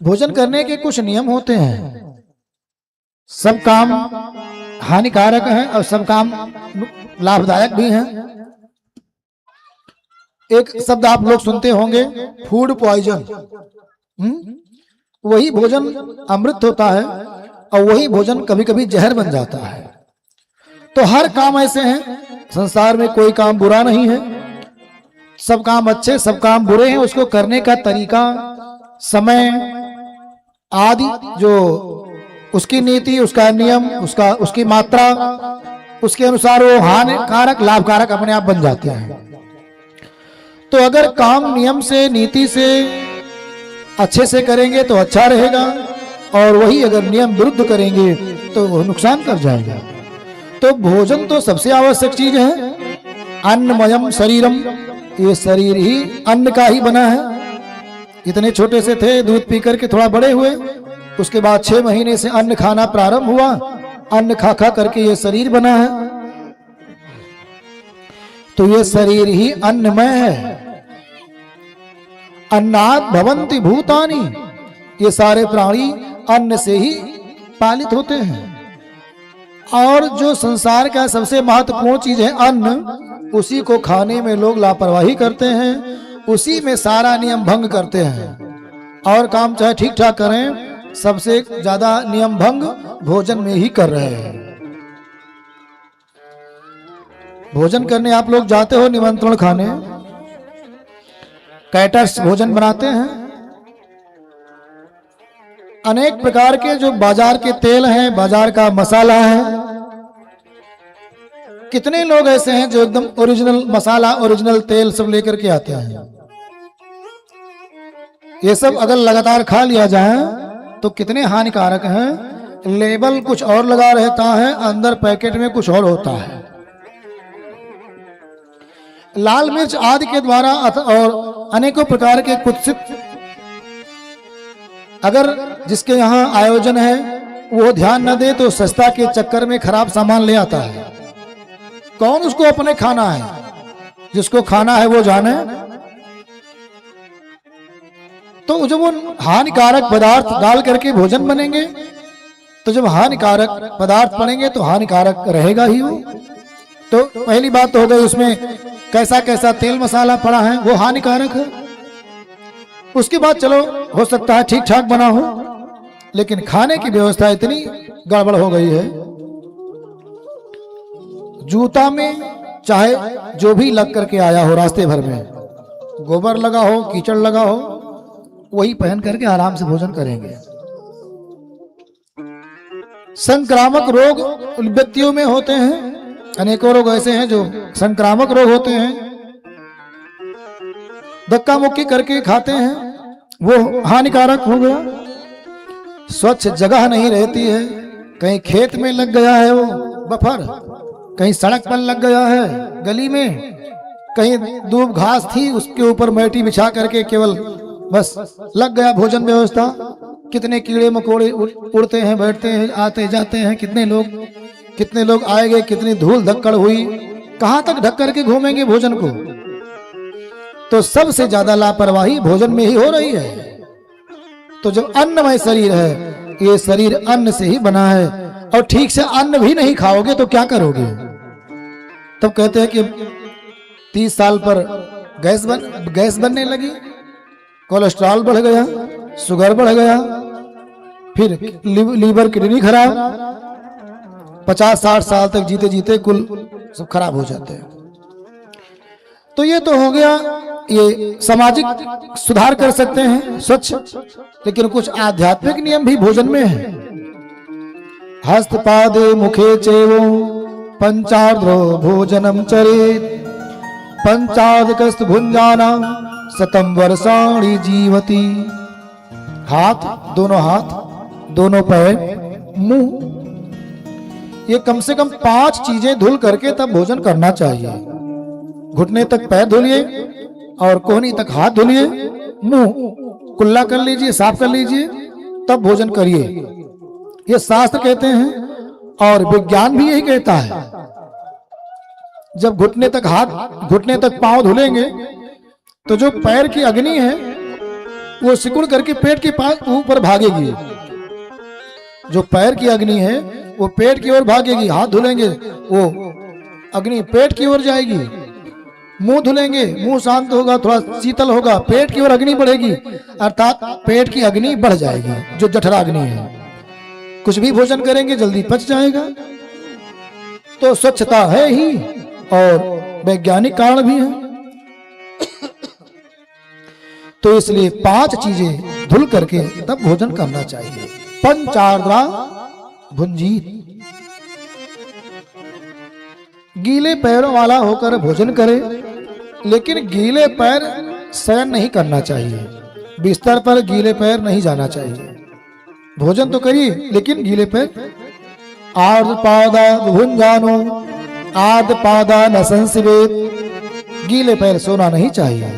भोजन करने के कुछ नियम होते हैं। सब काम हानिकारक है और सब काम लाभदायक भी हैं। एक शब्द आप लोग सुनते होंगे, फूड पॉइजन। वही भोजन अमृत होता है और वही भोजन कभी कभी जहर बन जाता है। तो हर काम ऐसे हैं, संसार में कोई काम बुरा नहीं है, सब काम अच्छे सब काम बुरे हैं। उसको करने का तरीका, समय आदि, जो उसकी नीति, उसका नियम, उसकी मात्रा, उसके अनुसार वो हानिकारक लाभकारक अपने आप बन जाते हैं। तो अगर काम नियम से नीति से अच्छे से करेंगे तो अच्छा रहेगा, और वही अगर नियम विरुद्ध करेंगे तो वो नुकसान कर जाएगा। तो भोजन तो सबसे आवश्यक चीज है। अन्नमयम शरीरम, ये शरीर ही अन्न का ही बना है। इतने छोटे से थे, दूध पी करके थोड़ा बड़े हुए, उसके बाद 6 महीने से अन्न खाना प्रारंभ हुआ, अन्न खा खा करके ये शरीर बना है। तो ये शरीर ही अन्नमय है। अन्नात् भवन्ति भूतानि, ये सारे प्राणी अन्न से ही पालित होते हैं। और जो संसार का सबसे महत्वपूर्ण चीज है अन्न, उसी को खाने में लोग लापरवाही करते हैं, उसी में सारा नियम भंग करते हैं। और काम चाहे ठीक ठाक करें, सबसे ज्यादा नियम भंग भोजन में ही कर रहे हैं। भोजन करने आप लोग जाते हो निमंत्रण खाने, कैटर्स भोजन बनाते हैं। अनेक प्रकार के जो बाजार के तेल हैं, बाजार का मसाला है। कितने लोग ऐसे हैं जो एकदम ओरिजिनल मसाला, ओरिजिनल तेल सब लेकर के आते हैं। ये सब अगर लगातार खा लिया जाए तो कितने हानिकारक हैं। लेबल कुछ और लगा रहता है, अंदर पैकेट में कुछ और होता है। लाल मिर्च आदि के द्वारा और अनेकों प्रकार के कुत्सित, अगर जिसके यहाँ आयोजन है वो ध्यान न दे तो सस्ता के चक्कर में खराब सामान ले आता है। कौन उसको अपने खाना है? जिसको खाना है वो जाने। तो जब वो हानिकारक पदार्थ डाल करके भोजन बनेंगे, तो जब हानिकारक पदार्थ पड़ेंगे तो हानिकारक रहेगा ही वो। तो पहली बात तो हो गई, उसमें कैसा कैसा तेल मसाला पड़ा है वो हानिकारक है। उसके बाद चलो हो सकता है ठीक ठाक बना हो, लेकिन खाने की व्यवस्था इतनी गड़बड़ हो गई है। जूता में चाहे जो भी लग करके आया हो, रास्ते भर में गोबर लगा हो, कीचड़ लगा हो, वही पहन करके आराम से भोजन करेंगे। संक्रामक रोग व्यक्तियों में होते हैं। अनेकों रोग ऐसे हैं जो संक्रामक रोग होते हैं। धक्का मुक्की करके खाते हैं, वो हानिकारक हो गया। स्वच्छ जगह नहीं रहती है, कहीं खेत में लग गया है वो बफर, कहीं सड़क पर लग गया है गली में, कहीं दूब घास थी उसके ऊपर मैटी बिछा करके केवल बस लग गया भोजन व्यवस्था। कितने कीड़े मकोड़े उड़ते हैं, बैठते हैं, आते जाते हैं। कितने लोग आएंगे, कितनी धूल धक्कड़ हुई, कहां तक ढक करके घूमेंगे भोजन को। तो सबसे ज्यादा लापरवाही भोजन में ही हो रही है। तो जब अन्नमय शरीर है, ये शरीर अन्न से ही बना है, और ठीक से अन्न भी नहीं खाओगे तो क्या करोगे? तब कहते हैं कि 30 साल पर गैस बनने लगी, कोलेस्ट्रॉल बढ़ गया, शुगर बढ़ गया, फिर लीवर किडनी खराब, 50-60 साल तक जीते जीते कुल सब खराब हो जाते हैं। तो ये तो हो गया, ये सामाजिक सुधार कर सकते हैं स्वच्छ, लेकिन कुछ आध्यात्मिक नियम भी भोजन में है। हस्तपादे मुखे चैव पंचार्ध्रो भोजनम चरेत्, पंचार्धकस्त भुंजाना शतम वर्षाणि जीवति। हाथ, दोनों पैर, मुंह, ये कम से कम 5 चीजें धुल करके तब भोजन करना चाहिए। घुटने तक पैर धुलिए और कोहनी तक हाथ धुलिए, मुंह कुल्ला कर लीजिए, साफ कर लीजिए, तब भोजन करिए। ये शास्त्र कहते हैं और विज्ञान भी यही कहता है। जब घुटने तक पांव धुलेंगे तो जो पैर की अग्नि है वो सिकुड़ करके पेट के पास ऊपर भागेगी। जो पैर की अग्नि है वो पेट की ओर भागेगी, हाथ धुलेंगे वो अग्नि पेट की ओर जाएगी, मुंह धुलेंगे मुंह शांत होगा, थोड़ा शीतल होगा, पेट की ओर अग्नि बढ़ेगी, अर्थात पेट की अग्नि बढ़ जाएगी, जो जठरा अग्नि है। कुछ भी भोजन करेंगे जल्दी पच जाएगा। तो स्वच्छता है ही और वैज्ञानिक कारण भी है। तो इसलिए 5 चीजें धुल करके तब भोजन करना चाहिए। पंचार्द्रा भुंजीत, गीले पैरों वाला होकर भोजन करे, लेकिन गीले पैर शयन नहीं करना चाहिए, बिस्तर पर गीले पैर नहीं जाना चाहिए। भोजन तो करिए लेकिन गीले पैर। आर्द पादा भुंजानो आर्द पादा न संसिवेत, गीले पैर सोना नहीं चाहिए।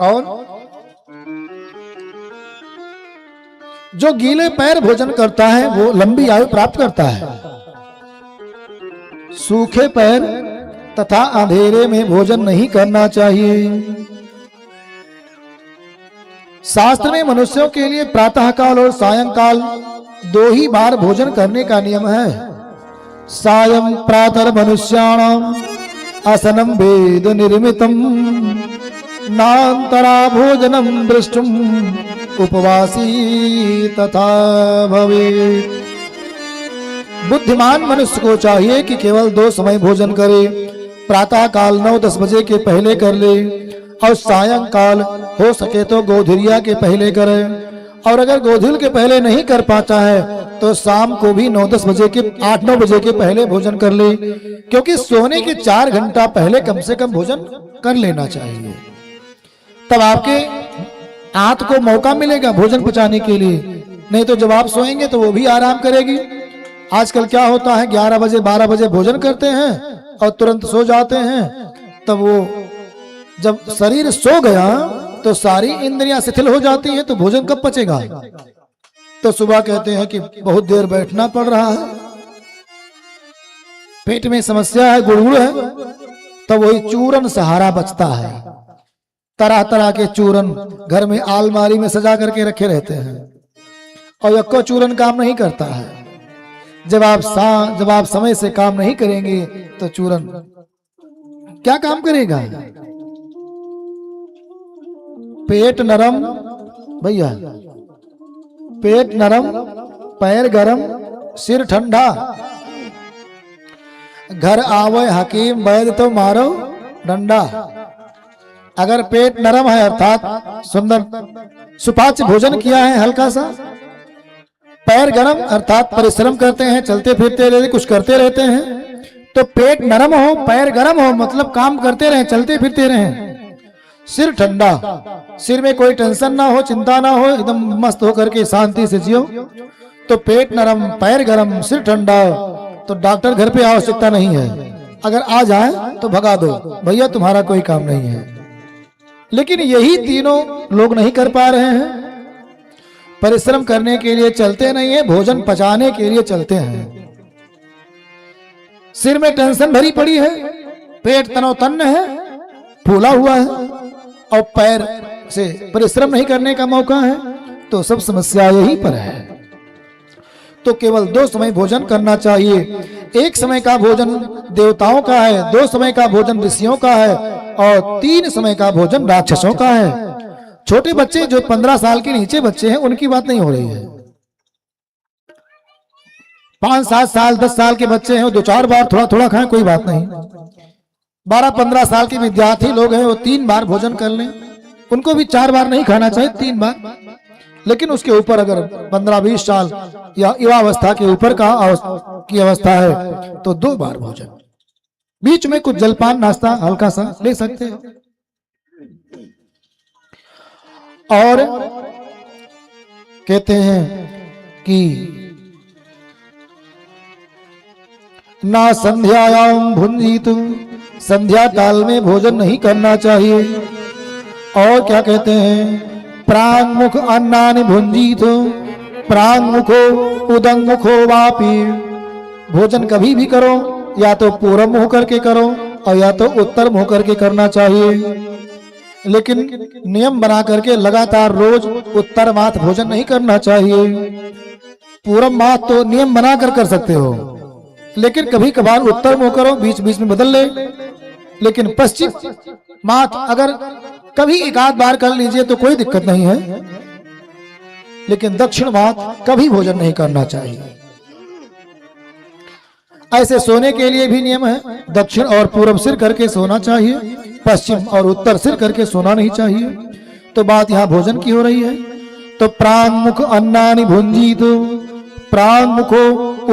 और जो गीले पैर भोजन करता है वो लंबी आयु प्राप्त करता है। सूखे पैर तथा अंधेरे में भोजन नहीं करना चाहिए। शास्त्र में मनुष्यों के लिए प्रातःकाल और सायंकाल 2 ही बार भोजन करने का नियम है। सायं प्रातः मनुष्याणाम असनम वेद निर्मितम नान्तरा भोजनम दृष्टुम उपवासी तथा भवेत्। बुद्धिमान मनुष्य को चाहिए कि केवल 2 समय भोजन करे। प्रातः काल 9-10 बजे के पहले कर ले और सायंकाल हो सके तो गोधुलिया के पहले करे, और अगर गोधुल के पहले नहीं कर पाता है तो शाम को भी 9-10 बजे के 8-9 बजे के पहले भोजन कर ले, क्योंकि सोने के 4 घंटा पहले कम से कम भोजन कर लेना चाहिए। तब आपके आंत को मौका मिलेगा भोजन पचाने के लिए। नहीं तो जब आप सोएंगे तो वो भी आराम करेगी। आजकल क्या होता है 11 बजे 12 बजे भोजन करते हैं और तुरंत सो जाते हैं। तब वो जब शरीर सो गया तो सारी इंद्रियां शिथिल हो जाती हैं, तो भोजन कब पचेगा। तो सुबह कहते हैं कि बहुत देर बैठना पड़ रहा है, पेट में समस्या है, गुड़गुड़ है, तब वही चूरन सहारा बचता है। तरह तरह के चूरन घर में अलमारी में सजा करके रखे रहते हैं और यक्को चूरन काम नहीं करता है। जब आप समय से काम नहीं करेंगे तो चूरन क्या काम करेगा। पेट नरम भैया, पेट नरम, पैर गरम, सिर ठंडा, घर आवे हकीम वैद्य तो मारो डंडा। अगर पेट नरम है अर्थात सुंदर सुपाच्य भोजन किया है हल्का सा, पैर गरम अर्थात परिश्रम करते हैं, चलते फिरते रहते कुछ करते रहते हैं, तो पेट नरम हो पैर गरम हो मतलब काम करते रहें चलते फिरते रहें। सिर ठंडा, सिर में कोई टेंशन ना हो, चिंता ना हो, एकदम मस्त होकर के शांति से जियो। तो पेट नरम पैर गरम सिर ठंडा, तो डॉक्टर घर पे आवश्यकता नहीं है। अगर आ जाए तो भगा दो, भैया तुम्हारा कोई काम नहीं है। लेकिन यही तीनों लोग नहीं कर पा रहे हैं। परिश्रम करने के लिए चलते नहीं है, भोजन पचाने के लिए चलते हैं। सिर में टेंशन भरी पड़ी है, पेट तनो तन्न है, फूला हुआ है, और पैर से परिश्रम नहीं करने का मौका है, तो सब समस्या यहीं पर है। तो केवल 2 समय भोजन करना चाहिए। 1 समय का भोजन देवताओं का है, 2 समय का भोजन ऋषियों का है, और 3 समय का भोजन राक्षसों का है। छोटे बच्चे जो 15 साल के नीचे बच्चे हैं उनकी बात नहीं हो रही है। 5-7 साल 10 साल के बच्चे हैं वो 2-4 बार थोड़ा थोड़ा खाएं, कोई बात नहीं। 12-15 साल के विद्यार्थी लोग हैं वो 3 बार भोजन कर लें, उनको भी 4 बार नहीं खाना चाहिए, 3 बार। लेकिन उसके ऊपर अगर 15-20 साल या युवावस्था के ऊपर की अवस्था है तो 2 बार भोजन, बीच में कुछ जलपान नाश्ता हल्का सा ले सकते हैं। और कहते हैं कि ना संध्यायाम भुंजीत, संध्या काल में भोजन नहीं करना चाहिए। और क्या कहते हैं, प्रांग मुख अन्नानि भुंजीत, प्रांग मुखो उदंग मुखो वापी। भोजन कभी भी करो, या तो पूरब मुंह करके करो और या तो उत्तर मुंह करके करना चाहिए। लेकिन नियम बना करके लगातार रोज उत्तर माथ भोजन नहीं करना चाहिए। पूरब माथ तो नियम बना कर सकते हो, लेकिन कभी कभार उत्तर मुंह करो, बीच बीच में बदल ले। लेकिन पश्चिम माथ अगर कभी एक आध बार कर लीजिए तो कोई दिक्कत नहीं है, लेकिन दक्षिण माथ कभी भोजन नहीं करना चाहिए। ऐसे सोने के लिए भी नियम है, दक्षिण और पूर्व सिर करके सोना चाहिए, पश्चिम और उत्तर सिर करके सोना नहीं चाहिए। तो बात यहाँ भोजन की हो रही है। तो प्रांग मुख अन्नानि भुंजीत प्रांग मुखो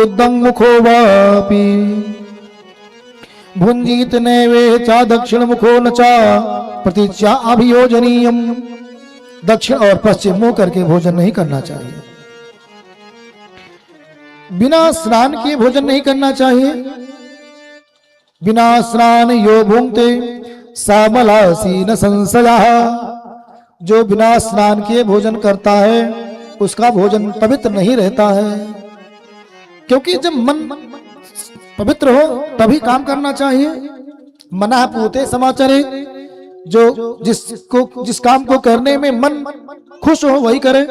उद्दम मुखो वापि भुंजीत नैवे चा दक्षिण मुखो न चा प्रतीच्या अभियोजनीयम। दक्षिण और पश्चिम मुंह करके भोजन नहीं करना चाहिए। बिना स्नान किए भोजन नहीं करना चाहिए। बिना स्नान यो भुंक्ते सामलासीन संशयः। जो बिना स्नान किए भोजन करता है उसका भोजन पवित्र नहीं रहता है, क्योंकि जब मन पवित्र हो तभी काम करना चाहिए। मना पूते समाचारे, जो जिस काम को करने में मन खुश हो वही करे।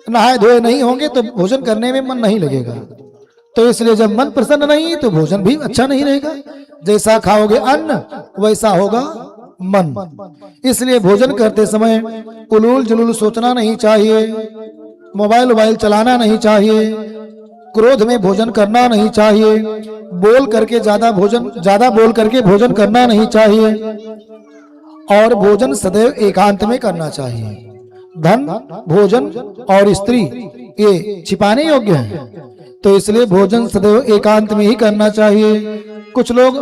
नहाए धोए नहीं होंगे तो भोजन करने में मन नहीं लगेगा। तो इसलिए जब मन प्रसन्न नहीं तो भोजन भी अच्छा नहीं रहेगा। जैसा खाओगे अन्न वैसा होगा मन। इसलिए भोजन करते समय उलूल जुलूल सोचना नहीं चाहिए, मोबाइल चलाना नहीं चाहिए, क्रोध में भोजन करना नहीं चाहिए, ज्यादा बोल करके भोजन करना नहीं चाहिए, और भोजन सदैव एकांत में करना चाहिए। धन, भोजन और स्त्री ये छिपाने योग्य है, तो इसलिए भोजन सदैव एकांत में ही करना चाहिए। कुछ लोग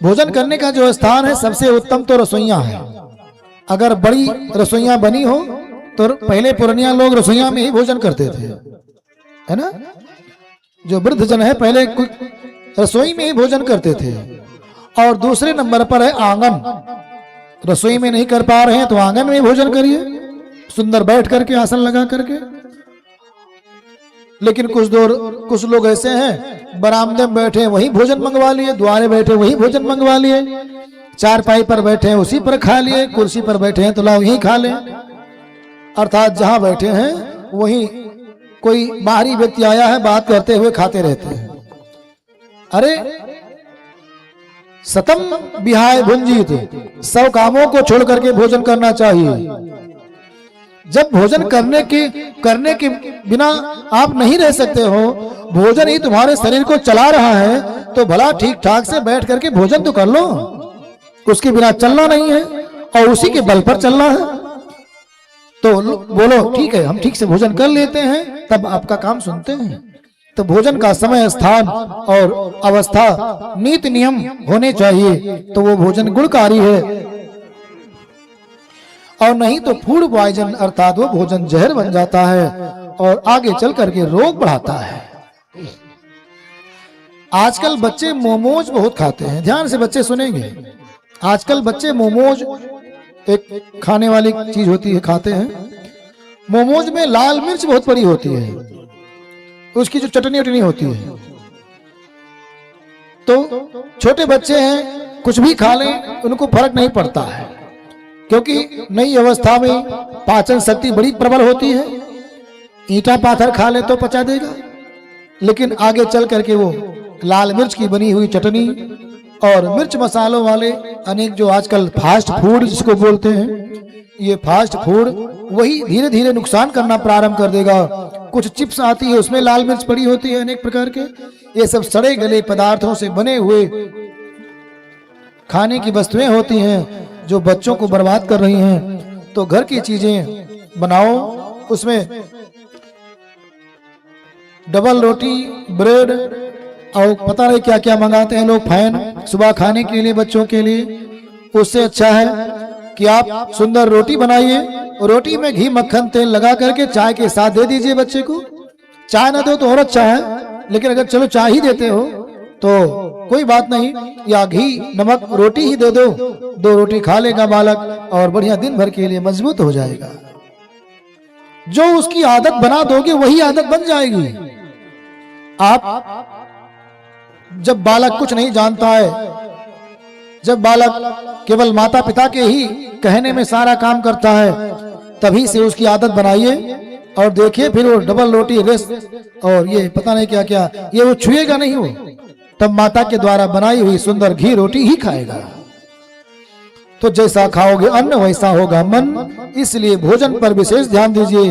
भोजन करने का जो स्थान है सबसे उत्तम तो रसोइया है। अगर बड़ी रसोइया बनी हो तो पहले पुरानिया लोग रसोइया में ही भोजन करते थे, है ना। जो वृद्ध जन है पहले रसोई में ही भोजन करते थे। और दूसरे नंबर पर है आंगन। रसोई में नहीं कर पा रहे हैं तो आंगन में भोजन करिए, सुंदर बैठ करके, आसन लगा करके। लेकिन कुछ लोग ऐसे हैं बरामदे में बैठे वहीं भोजन मंगवा लिए, द्वारे बैठे वहीं भोजन मंगवा लिए, चारपाई पर बैठे हैं उसी पर खा लिए, कुर्सी पर बैठे हैं तो लाओ यहीं खा लें। अर्थात जहां बैठे हैं वहीं कोई बाहरी व्यक्ति आया है बात करते हुए खाते रहते हैं। अरे सतम विहाय भुंजीत, 100 कामों को छोड़ करके भोजन करना चाहिए। जब भोजन करने के बिना आप नहीं रह सकते हो, भोजन ही तुम्हारे शरीर को चला रहा है, तो भला ठीक ठाक से बैठ करके भोजन तो कर लो। उसके बिना चलना नहीं है और उसी के बल पर चलना है। तो बोलो ठीक है हम ठीक से भोजन कर लेते हैं, तब आपका काम सुनते हैं। तो भोजन का समय, स्थान और अवस्था, नीति नियम होने चाहिए, तो वो भोजन गुणकारी है। और नहीं तो फूड पॉइजन अर्थात वो भोजन जहर बन जाता है और आगे चल करके रोग बढ़ाता है। आजकल बच्चे मोमोज बहुत खाते हैं, ध्यान से बच्चे सुनेंगे। आजकल बच्चे मोमोज एक खाने वाली चीज होती है, खाते हैं। मोमोज में लाल मिर्च बहुत पड़ी होती है, उसकी जो चटनी वटनी होती है। तो छोटे बच्चे हैं कुछ भी खा लें उनको फर्क नहीं पड़ता है, क्योंकि नई अवस्था में पाचन शक्ति बड़ी प्रबल होती है। ईंटा पाथर खा ले तो पचा देगा, लेकिन आगे चल करके वो लाल मिर्च की बनी हुई चटनी और मिर्च मसालों वाले अनेक जो आजकल फास्ट फूड जिसको बोलते हैं, ये फास्ट फूड वही धीरे धीरे नुकसान करना प्रारंभ कर देगा। कुछ चिप्स आती है उसमें लाल मिर्च पड़ी होती है अनेक प्रकार के। ये सब सड़े गले पदार्थों से बने हुए खाने की वस्तुएं होती हैं जो बच्चों को बर्बाद कर रही हैं। तो घर की चीजें बनाओ, उसमें डबल रोटी, ब्रेड और पता नहीं क्या क्या मंगाते हैं लोग फैन सुबह खाने के लिए बच्चों के लिए। उससे अच्छा है कि आप सुंदर रोटी बनाइए, रोटी में घी मक्खन तेल लगा करके चाय के साथ दे दीजिए बच्चे को। चाय ना दो तो और अच्छा है, लेकिन अगर चलो चाय ही देते हो तो कोई बात नहीं, या घी नमक रोटी ही दे दो, 2 रोटी खा लेगा बालक और बढ़िया दिन भर के लिए मजबूत हो जाएगा। जो उसकी आदत बना दोगे वही आदत बन जाएगी। आप जब बालक कुछ नहीं जानता है जब बालक केवल माता पिता के ही कहने में सारा काम करता है, तभी से उसकी आदत बनाइए और देखिए फिर वो डबल रोटी रेस और ये पता नहीं क्या क्या, ये वो छुएगा नहीं, वो तब माता के द्वारा बनाई हुई सुंदर घी रोटी ही खाएगा। तो जैसा खाओगे अन्न वैसा होगा मन, इसलिए भोजन पर विशेष ध्यान दीजिए।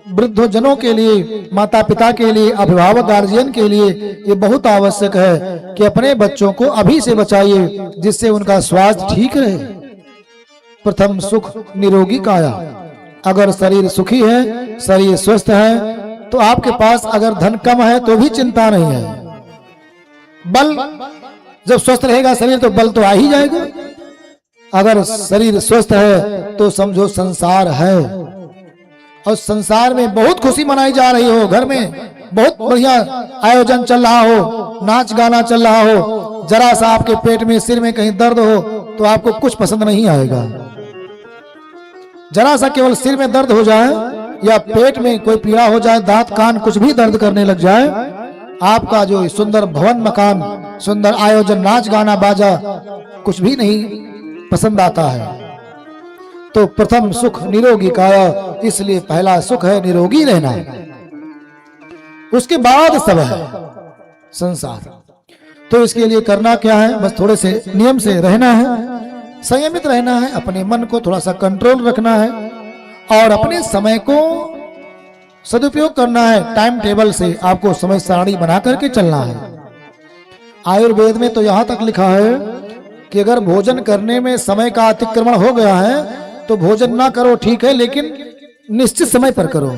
वृद्धजनों के लिए, माता पिता के लिए, अभिभावक गार्जियन के लिए ये बहुत आवश्यक है कि अपने बच्चों को अभी से बचाइए, जिससे उनका स्वास्थ्य ठीक रहे। प्रथम सुख निरोगी काया। अगर शरीर सुखी है, शरीर स्वस्थ है, तो आपके पास अगर धन कम है तो भी चिंता नहीं है। बल जब स्वस्थ रहेगा शरीर तो बल तो आ ही जाएगा। अगर शरीर स्वस्थ है तो समझो संसार है, और संसार में बहुत खुशी मनाई जा रही हो, घर में बहुत बढ़िया आयोजन चल रहा हो, नाच गाना चल रहा हो, जरा सा आपके पेट में सिर में कहीं दर्द हो तो आपको कुछ पसंद नहीं आएगा। जरा सा केवल सिर में दर्द हो जाए या पेट में कोई पीड़ा हो जाए, दांत कान कुछ भी दर्द करने लग जाए, आपका जो सुंदर भवन मकान, सुंदर आयोजन, नाच गाना बाजा कुछ भी नहीं पसंद आता है। तो प्रथम सुख निरोगी काया, इसलिए पहला सुख है निरोगी रहना, उसके बाद सब है संसार। तो इसके लिए करना क्या है, बस थोड़े से नियम से रहना है, संयमित रहना है, अपने मन को थोड़ा सा कंट्रोल रखना है और अपने समय को सदुपयोग करना है। टाइम टेबल से आपको समय सारणी बना करके चलना है। आयुर्वेद में तो यहां तक लिखा है कि अगर भोजन करने में समय का अतिक्रमण हो गया है तो भोजन ना करो, ठीक है, लेकिन निश्चित समय पर करो।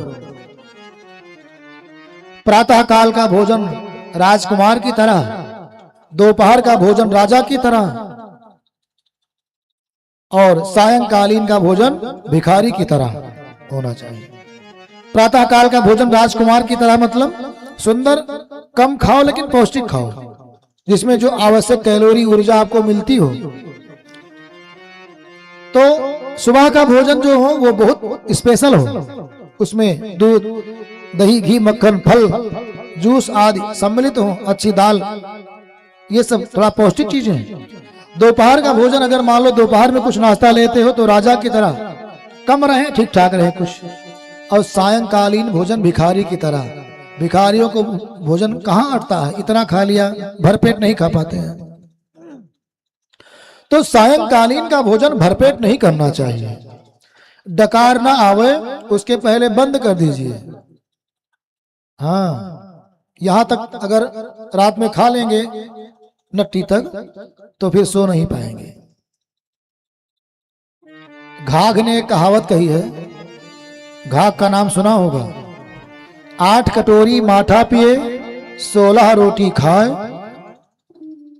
प्रातः काल का भोजन राजकुमार की तरह, दोपहर का भोजन राजा की तरह और सायंकालीन का भोजन भिखारी की तरह होना चाहिए। प्रातः काल का भोजन राजकुमार की तरह मतलब सुंदर, कम खाओ लेकिन पौष्टिक खाओ, जिसमें जो आवश्यक कैलोरी ऊर्जा आपको मिलती हो। तो सुबह का भोजन जो हो वो बहुत स्पेशल हो, उसमें दूध, दही, घी, मक्खन, फल, जूस आदि सम्मिलित हो, अच्छी दाल, ये सब थोड़ा पौष्टिक चीजें हैं। दोपहर का भोजन अगर मान लो दोपहर में कुछ नाश्ता लेते हो तो राजा की तरह कम रहे, ठीक ठाक रहे कुछ। और सायंकालीन भोजन भिखारी की तरह, भिखारियों को भोजन कहाँ अटता है, इतना खा लिया, भरपेट नहीं खा पाते हैं। तो सायंकालीन का भोजन भरपेट नहीं करना चाहिए। डकार ना आवे उसके पहले बंद कर दीजिए। हाँ, यहां तक अगर रात में खा लेंगे नट्टी तक तो फिर सो नहीं पाएंगे। घाघ ने एक कहावत कही है, घाघ का नाम सुना होगा, 8 कटोरी माठा पिए 16 रोटी खाए,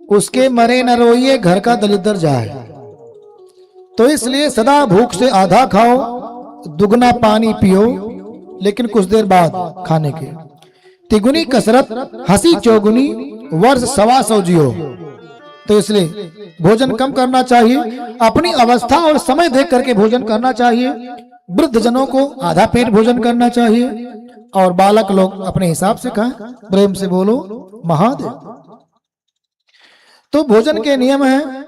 उसके मरे न रोइए घर का दलिद्दर जाए। तो इसलिए सदा भूख से आधा खाओ, दुगना पानी पियो, लेकिन कुछ देर बाद खाने के। तिगुनी कसरत हंसी चौगुनी, वर्ष 125 जियो। तो इसलिए भोजन कम करना चाहिए, अपनी अवस्था और समय देख करके भोजन करना चाहिए। वृद्ध जनों को आधा पेट भोजन करना चाहिए और बालक लोग अपने हिसाब से खाएं। प्रेम से बोलो महादेव। तो भोजन के नियम है,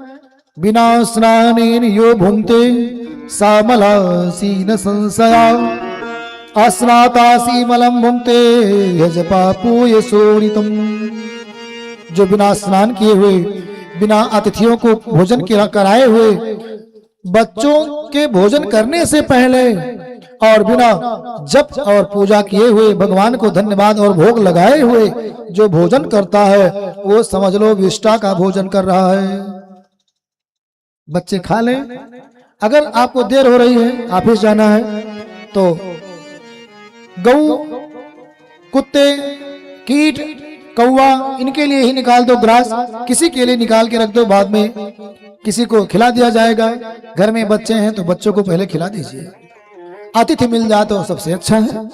बिना स्नानेन यो भुंक्ते सामलासीन संशया, अस्नातासी मलम भुंक्ते यजपापूय सोरितम। जो बिना स्नान किए हुए, बिना अतिथियों को भोजन कराए हुए, बच्चों के भोजन करने से पहले और बिना जप और पूजा किए हुए, भगवान को धन्यवाद और भोग लगाए हुए जो भोजन करता है वो समझ लो विष्टा का भोजन कर रहा है। बच्चे खा लें। अगर आपको देर हो रही है, ऑफिस जाना है, तो गऊ, कुत्ते, कीट, कौवा, इनके लिए ही निकाल दो ग्रास, किसी के लिए निकाल के रख दो, बाद में किसी को खिला दिया जाएगा। घर में बच्चे हैं तो बच्चों को पहले खिला दीजिए। अतिथि मिल जाए तो सबसे अच्छा है।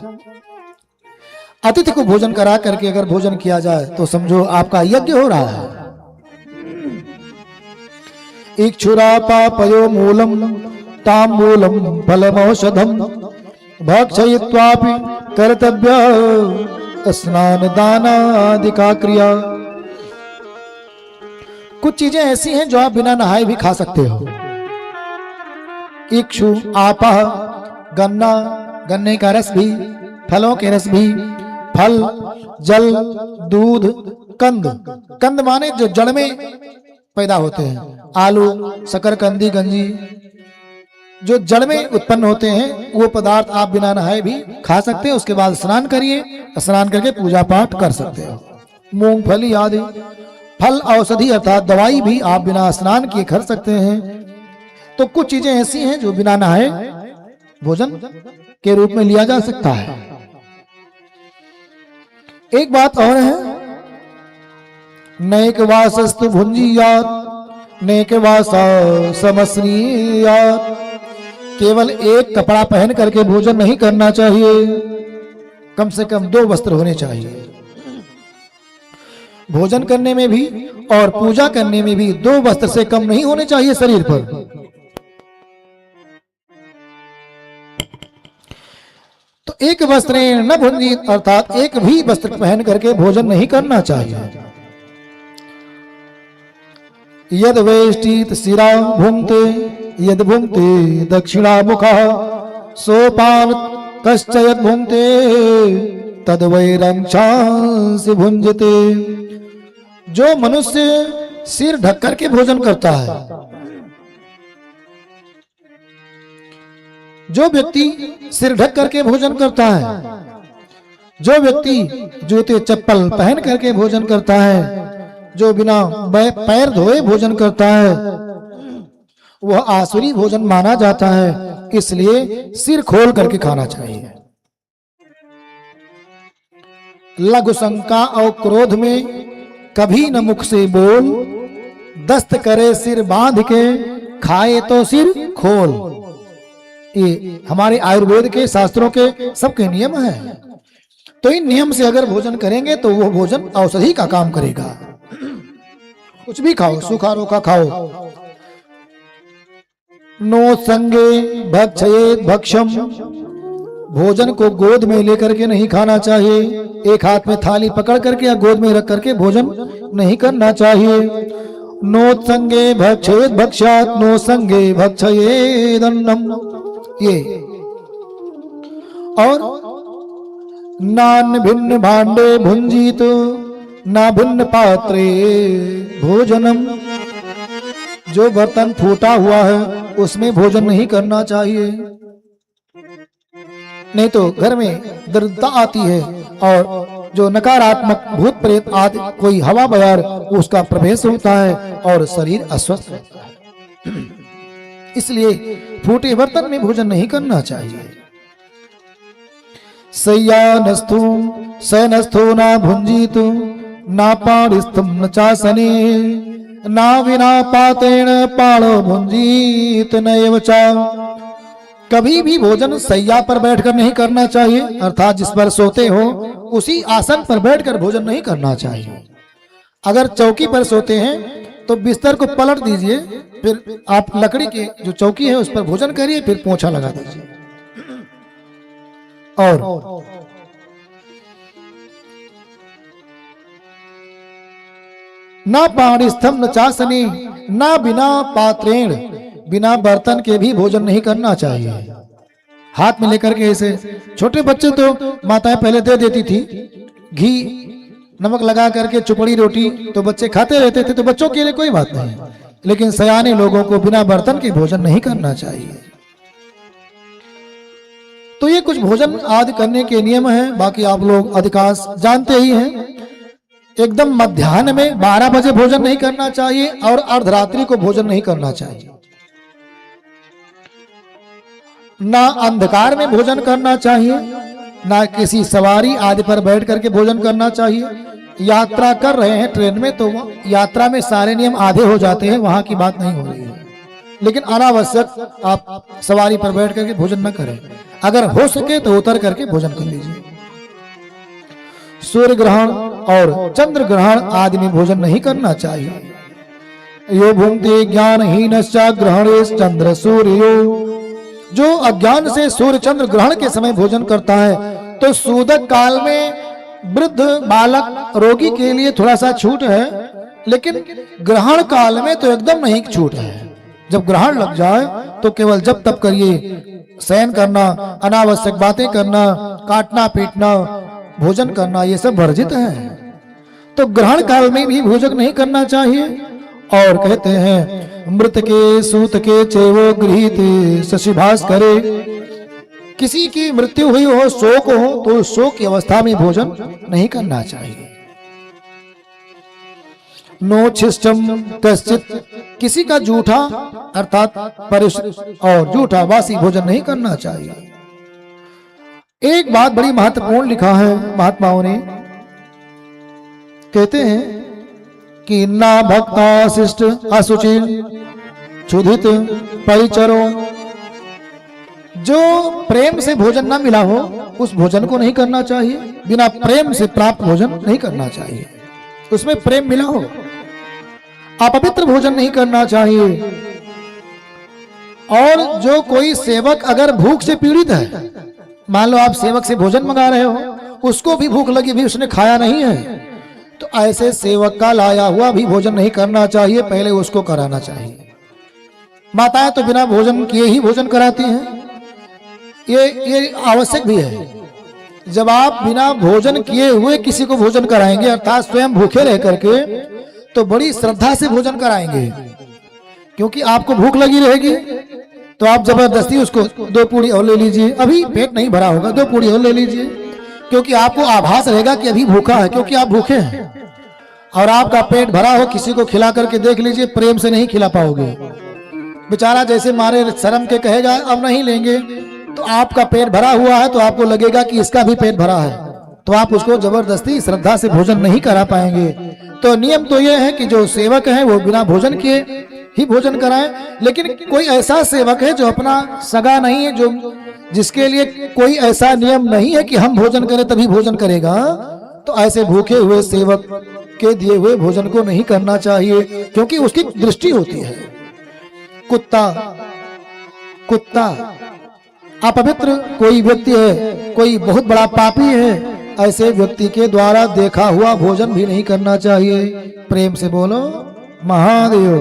अतिथि को भोजन करा करके अगर भोजन किया जाए तो समझो आपका यज्ञ हो रहा है। इक्षुरा पापयो मूलम ताम्बूलम फलमौषधम भक्षयित्वापि कर्तव्य स्नान दानादिका क्रिया। कुछ चीजें ऐसी हैं जो आप बिना नहाए भी खा सकते हो। इक्षु, आपह, गन्ना, गन्ने का रस भी, फलों के रस भी, फल, जल, दूध, कंद। कंद माने जो जड़ में पैदा होते हैं, आलू, शकरकंदी, गंजी, जो जड़ में उत्पन्न होते हैं वो पदार्थ आप बिना नहाए भी खा सकते हैं। उसके बाद स्नान करिए, स्नान करके पूजा पाठ कर सकते हो। मूंगफली आदि फल, औषधि अर्थात दवाई भी आप बिना स्नान किए खा सकते हैं। तो कुछ चीजें ऐसी हैं जो बिना नहाए भोजन के रूप में लिया जा सकता है। एक बात और है, नैक वासस्तु भुंजीयात् नैक वासा समस्नीयात्। केवल एक कपड़ा पहन करके भोजन नहीं करना चाहिए, कम से कम 2 वस्त्र होने चाहिए। भोजन करने में भी और पूजा करने में भी 2 वस्त्र से कम नहीं होने चाहिए शरीर पर। तो एक वस्त्र न भुंजीत अर्थात एक भी वस्त्र पहन करके भोजन नहीं करना चाहिए। यद वेष्टित शिरा भुंक्ते यद भुंक्ते दक्षिणा मुखः सोपान कश्च यद भुंक्ते तद वैरंक्षांसि भुंजते। जो मनुष्य सिर ढक करके भोजन करता है, जो व्यक्ति सिर ढक करके भोजन करता है, जो व्यक्ति जूते चप्पल पहन करके भोजन करता है, जो बिना पैर धोए भोजन करता है, वह आसुरी भोजन माना जाता है। इसलिए सिर खोल करके खाना चाहिए। लघु शंका और क्रोध में कभी न मुख से बोल, दस्त करे सिर बांध के खाए तो सिर खोल। ये हमारे आयुर्वेद के शास्त्रों के सबके नियम हैं। तो इन नियम से अगर भोजन करेंगे तो वो भोजन औषधि का काम करेगा। कुछ भी खाओ, सूखा रोखा खाओ। नो संगे भक्षयेत् भक्षम। भोजन को गोद में लेकर के नहीं खाना चाहिए। एक हाथ में थाली पकड़ करके या गोद में रख करके भोजन नहीं करना चाहिए। नो संगे भक्षयेत् भक्षात् नो संगे भक्षयेत् अन्नम। ये और नान भिन्न भांडे भुंजीत ना भिन्न पात्रे भोजनम। जो बर्तन फूटा हुआ है उसमें भोजन नहीं करना चाहिए, नहीं तो घर में दरिद्रता आती है और जो नकारात्मक भूत प्रेत आदि कोई हवा बयार उसका प्रवेश होता है और शरीर अस्वस्थ होता है। इसलिए फूटे बर्तन में भोजन नहीं करना चाहिए। शय्यानस्थो शयनस्थो ना भुंजीत ना पाणिस्थं न चासने ना विना पातेन पाणो भुंजीत नैव च। कभी भी भोजन सैया पर बैठकर नहीं करना चाहिए, अर्थात जिस पर सोते हो उसी आसन पर बैठकर भोजन नहीं करना चाहिए। अगर चौकी पर सोते हैं तो बिस्तर को पलट दीजिए, फिर आप लकड़ी की जो चौकी है उस पर भोजन करिए, फिर पोंछा लगा दीजिए। और ना पाणिस्थम न चासनी ना बिना पात्रेण, बिना बर्तन के भी भोजन नहीं करना चाहिए। हाथ में लेकर के ऐसे, छोटे बच्चे तो माताएं पहले दे देती थी घी नमक लगा करके चुपड़ी रोटी, तो बच्चे खाते रहते थे, तो बच्चों के लिए कोई बात नहीं। लेकिन सयाने लोगों को बिना बर्तन के भोजन नहीं करना चाहिए। तो ये कुछ भोजन आदि करने के नियम हैं, बाकी आप लोग अधिकांश जानते ही हैं। एकदम मध्याह्न में 12 बजे भोजन नहीं करना चाहिए और अर्धरात्रि को भोजन नहीं करना चाहिए। ना अंधकार में भोजन करना चाहिए, ना किसी सवारी आदि पर बैठ करके भोजन करना चाहिए। यात्रा कर रहे हैं ट्रेन में तो यात्रा में सारे नियम आधे हो जाते हैं, वहां की बात नहीं हो रही है। लेकिन अनावश्यक आप सवारी पर बैठ करके भोजन न करें। अगर हो सके तो उतर करके भोजन कर लीजिए। सूर्य ग्रहण और चंद्र ग्रहण आदि में भोजन नहीं करना चाहिए। यो भुंक्ते ज्ञानहीनश्च ग्रहणेश चंद्र सूर्यो। जो अज्ञान से सूर्य चंद्र ग्रहण के समय भोजन करता है तो सूदक काल में वृद्ध बालक रोगी के लिए थोड़ा सा छूट है, लेकिन ग्रहण काल में तो एकदम नहीं छूट है। जब ग्रहण लग जाए तो केवल जब तब करिए, शयन करना, अनावश्यक बातें करना, काटना पीटना, भोजन करना, ये सब वर्जित है। तो ग्रहण काल में भी भोजन नहीं करना चाहिए। और कहते हैं मृत के सूत के चेवो गृहीत शशिभास करे, किसी की मृत्यु हुई हो, शोक हो, तो शोक की अवस्था में भोजन नहीं करना चाहिए। नो छिष्टम कश्चित, किसी का जूठा अर्थात परिश्रम और जूठा वासी भोजन नहीं करना चाहिए। एक बात बड़ी महत्वपूर्ण लिखा है महात्माओं ने, कहते हैं कि ना भक्ता शिष्ट असुचि क्षुधित परिचरो, जो प्रेम से भोजन ना मिला हो उस भोजन को नहीं करना चाहिए। बिना प्रेम से प्राप्त भोजन नहीं करना चाहिए, उसमें प्रेम मिला हो। अपवित्र भोजन नहीं करना चाहिए। और जो कोई सेवक अगर भूख से पीड़ित है, मान लो आप सेवक से भोजन मंगा रहे हो, उसको भी भूख लगी, भी उसने खाया नहीं है, तो ऐसे सेवक का लाया हुआ भी भोजन नहीं करना चाहिए, पहले उसको कराना चाहिए। माताएं तो बिना भोजन किए ही भोजन कराती हैं, ये आवश्यक भी है। जब आप बिना भोजन किए हुए किसी को भोजन कराएंगे, अर्थात स्वयं भूखे रह करके, तो बड़ी श्रद्धा से भोजन कराएंगे, क्योंकि आपको भूख लगी रहेगी, तो आप जबरदस्ती उसको 2 पूड़ी और ले लीजिए, अभी पेट नहीं भरा होगा 2 पूड़ी और ले लीजिए, क्योंकि आपको आभास रहेगा कि अभी भूखा है, क्योंकि आप भूखे हैं। और आपका पेट भरा हो, किसी को खिला करके देख लीजिए, प्रेम से नहीं खिला पाओगे, बेचारा जैसे मारे शर्म के कहेगा अब नहीं लेंगे। तो आपका पेट भरा हुआ है तो आपको लगेगा कि इसका भी पेट भरा है, तो आप उसको जबरदस्ती श्रद्धा से भोजन नहीं करा पाएंगे। तो नियम तो यह है कि जो सेवक है वो बिना भोजन किए ही भोजन कराएं। लेकिन कोई ऐसा सेवक है जो अपना सगा नहीं है, जो जिसके लिए कोई ऐसा नियम नहीं है कि हम भोजन करें तभी भोजन करेगा, तो ऐसे भूखे हुए सेवक के दिए हुए भोजन को नहीं करना चाहिए, क्योंकि उसकी दृष्टि होती है। कुत्ता अपवित्र कोई व्यक्ति है, कोई बहुत बड़ा पापी है, ऐसे व्यक्ति के द्वारा देखा हुआ भोजन भी नहीं करना चाहिए। प्रेम से बोलो महादेव।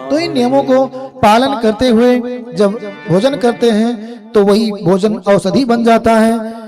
तो इन नियमों को पालन करते हुए जब भोजन करते हैं तो वही भोजन औषधि बन जाता है।